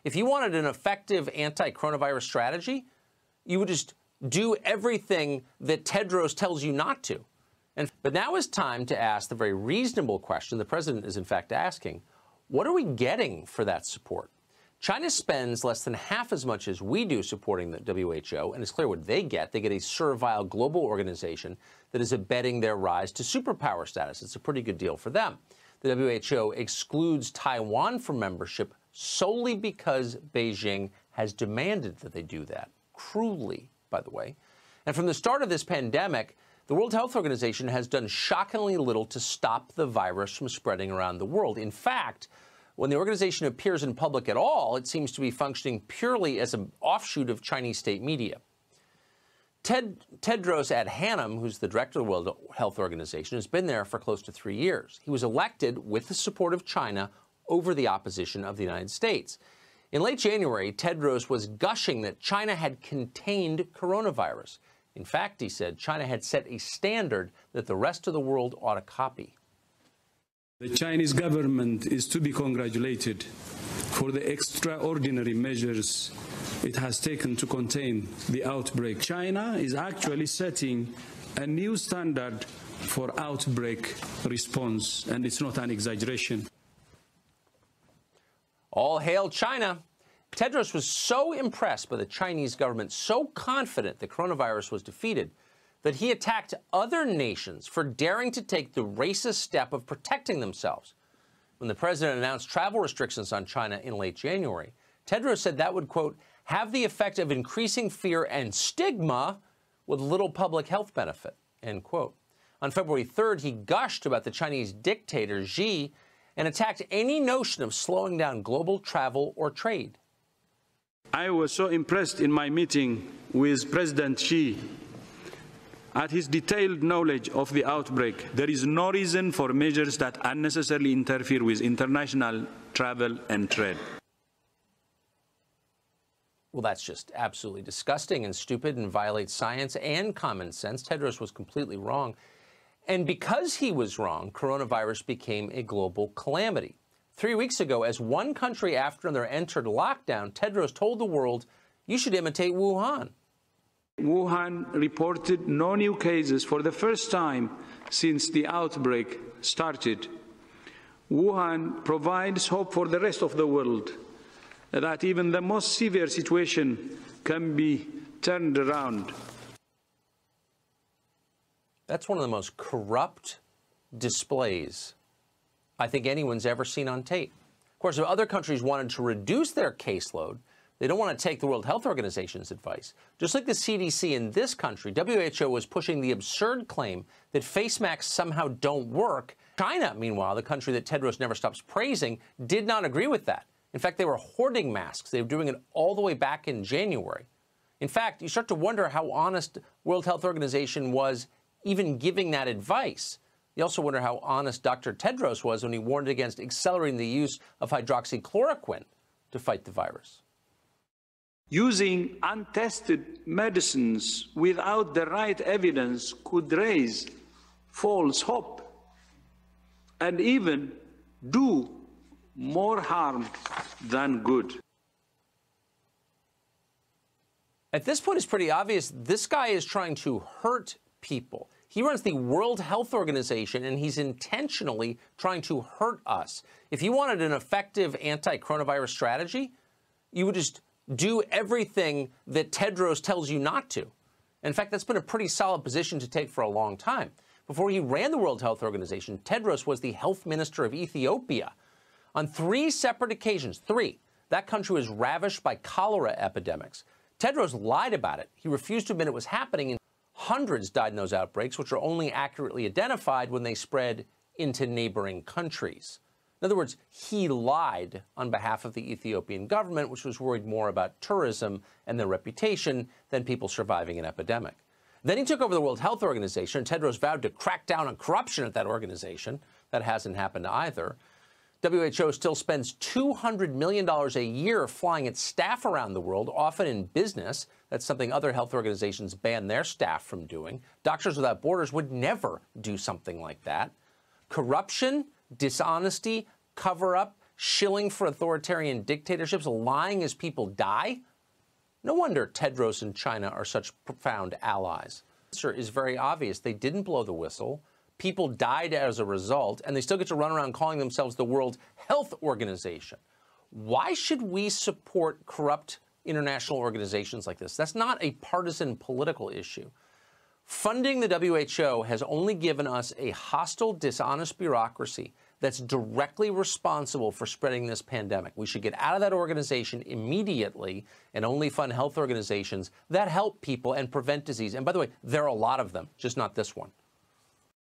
If you wanted an effective anti-coronavirus strategy, you would just do everything that Tedros tells you not to. But now is time to ask the very reasonable question the president is in fact asking. What are we getting for that support? China spends less than half as much as we do supporting the WHO, and it's clear what they get. They get a servile global organization that is abetting their rise to superpower status. It's a pretty good deal for them. The WHO excludes Taiwan from membership solely because Beijing has demanded that they do that. Cruelly, by the way. And from the start of this pandemic, the World Health Organization has done shockingly little to stop the virus from spreading around the world. In fact, when the organization appears in public at all, it seems to be functioning purely as an offshoot of Chinese state media. Tedros Adhanom, who's the director of the World Health Organization, has been there for close to 3 years. He was elected with the support of China over the opposition of the United States. In late January, Tedros was gushing that China had contained coronavirus. In fact, he said China had set a standard that the rest of the world ought to copy. The Chinese government is to be congratulated for the extraordinary measures it has taken to contain the outbreak. China is actually setting a new standard for outbreak response, and it's not an exaggeration. All hail China. Tedros was so impressed by the Chinese government, so confident the coronavirus was defeated, that he attacked other nations for daring to take the racist step of protecting themselves. When the president announced travel restrictions on China in late January, Tedros said that would, quote, have the effect of increasing fear and stigma with little public health benefit, end quote. On February 3rd, he gushed about the Chinese dictator Xi and attacked any notion of slowing down global travel or trade. I was so impressed in my meeting with President Xi at his detailed knowledge of the outbreak. There is no reason for measures that unnecessarily interfere with international travel and trade. Well, that's just absolutely disgusting and stupid and violates science and common sense. Tedros was completely wrong. And because he was wrong, coronavirus became a global calamity. 3 weeks ago, as one country after another entered lockdown, Tedros told the world, you should imitate Wuhan. Wuhan reported no new cases for the first time since the outbreak started. Wuhan provides hope for the rest of the world that even the most severe situation can be turned around. That's one of the most corrupt displays I think anyone's ever seen on tape. Of course, if other countries wanted to reduce their caseload, they don't want to take the World Health Organization's advice. Just like the CDC in this country, WHO was pushing the absurd claim that face masks somehow don't work. China, meanwhile, the country that Tedros never stops praising, did not agree with that. In fact, they were hoarding masks. They were doing it all the way back in January. In fact, you start to wonder how honest World Health Organization was even giving that advice. You also wonder how honest Dr. Tedros was when he warned against accelerating the use of hydroxychloroquine to fight the virus. Using untested medicines without the right evidence could raise false hope and even do more harm than good. At this point, it's pretty obvious this guy is trying to hurt people. He runs the World Health Organization, and he's intentionally trying to hurt us. If you wanted an effective anti-coronavirus strategy, you would just do everything that Tedros tells you not to. In fact, that's been a pretty solid position to take for a long time. Before he ran the World Health Organization, Tedros was the health minister of Ethiopia. On 3 separate occasions, that country was ravished by cholera epidemics. Tedros lied about it. He refused to admit it was happening, and hundreds died in those outbreaks, which are only accurately identified when they spread into neighboring countries. In other words, he lied on behalf of the Ethiopian government, which was worried more about tourism and their reputation than people surviving an epidemic. Then he took over the World Health Organization, and Tedros vowed to crack down on corruption at that organization. That hasn't happened either. WHO still spends $200 million a year flying its staff around the world, often in business. That's something other health organizations ban their staff from doing. Doctors Without Borders would never do something like that. Corruption, dishonesty, cover-up, shilling for authoritarian dictatorships, lying as people die? No wonder Tedros and China are such profound allies. The answer is very obvious. They didn't blow the whistle. People died as a result, and they still get to run around calling themselves the World Health Organization. Why should we support corrupt international organizations like this? That's not a partisan political issue. Funding the WHO has only given us a hostile, dishonest bureaucracy that's directly responsible for spreading this pandemic. We should get out of that organization immediately and only fund health organizations that help people and prevent disease. And by the way, there are a lot of them, just not this one.